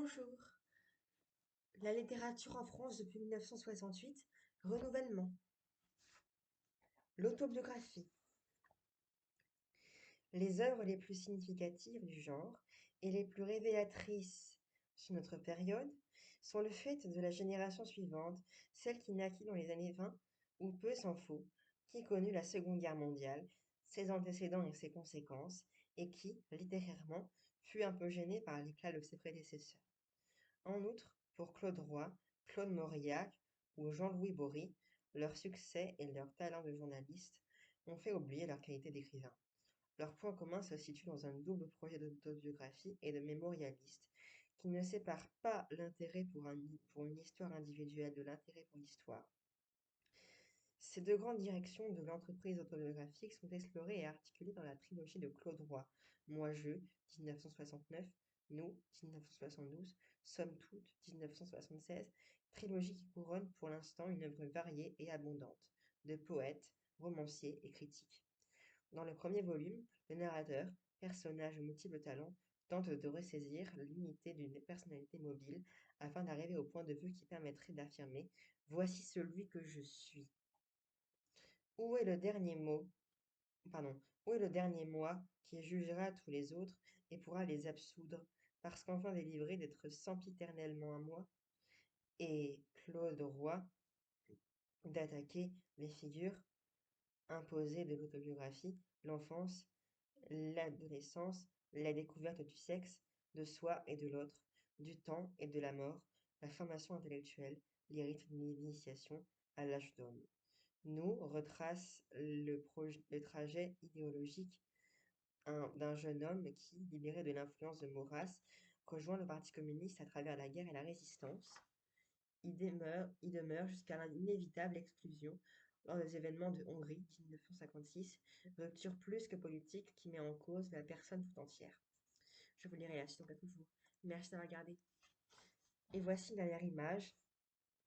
Bonjour. La littérature en France depuis 1968, renouvellement. L'autobiographie. Les œuvres les plus significatives du genre et les plus révélatrices sur notre période sont le fait de la génération suivante, celle qui naquit dans les années 20, ou peu s'en faut, qui connut la Seconde Guerre mondiale, ses antécédents et ses conséquences, et qui, littérairement, fut un peu gênée par l'éclat de ses prédécesseurs. En outre, pour Claude Roy, Claude Mauriac ou Jean-Louis Bory, leur succès et leur talent de journaliste ont fait oublier leur qualité d'écrivain. Leur point commun se situe dans un double projet d'autobiographie et de mémorialiste qui ne sépare pas l'intérêt pour une histoire individuelle de l'intérêt pour l'histoire. Ces deux grandes directions de l'entreprise autobiographique sont explorées et articulées dans la trilogie de Claude Roy, Moi-je, 1969, Nous, 1972, Somme toute, 1976, trilogie qui couronne pour l'instant une œuvre variée et abondante, de poète, romancier et critique. Dans le premier volume, le narrateur, personnage aux multiples talents, tente de ressaisir l'unité d'une personnalité mobile afin d'arriver au point de vue qui permettrait d'affirmer «Voici celui que je suis». Où est le dernier mot, pardon, où est le dernier moi qui jugera tous les autres et pourra les absoudre, parce qu'enfin délivré d'être sempiternellement à moi? Et Claude Roy d'attaquer les figures imposées de l'autobiographie, l'enfance, l'adolescence, la découverte du sexe, de soi et de l'autre, du temps et de la mort, la formation intellectuelle, les rites d'initiation à l'âge d'homme. Nous retrace le trajet idéologique d'un jeune homme qui, libéré de l'influence de Maurras, rejoint le Parti communiste à travers la guerre et la résistance. Il demeure jusqu'à l'inévitable exclusion lors des événements de Hongrie 1956, rupture plus que politique qui met en cause la personne tout entière. Je vous lirai la suite dans quelques jours. Merci d'avoir regardé. Et voici une dernière image,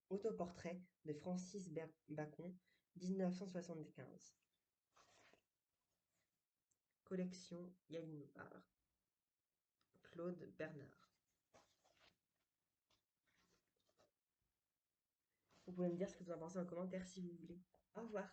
autoportrait de Francis Bacon, 1975. Collection Gallimard. Claude Bernard. Vous pouvez me dire ce que vous en pensez en commentaire si vous voulez. Au revoir.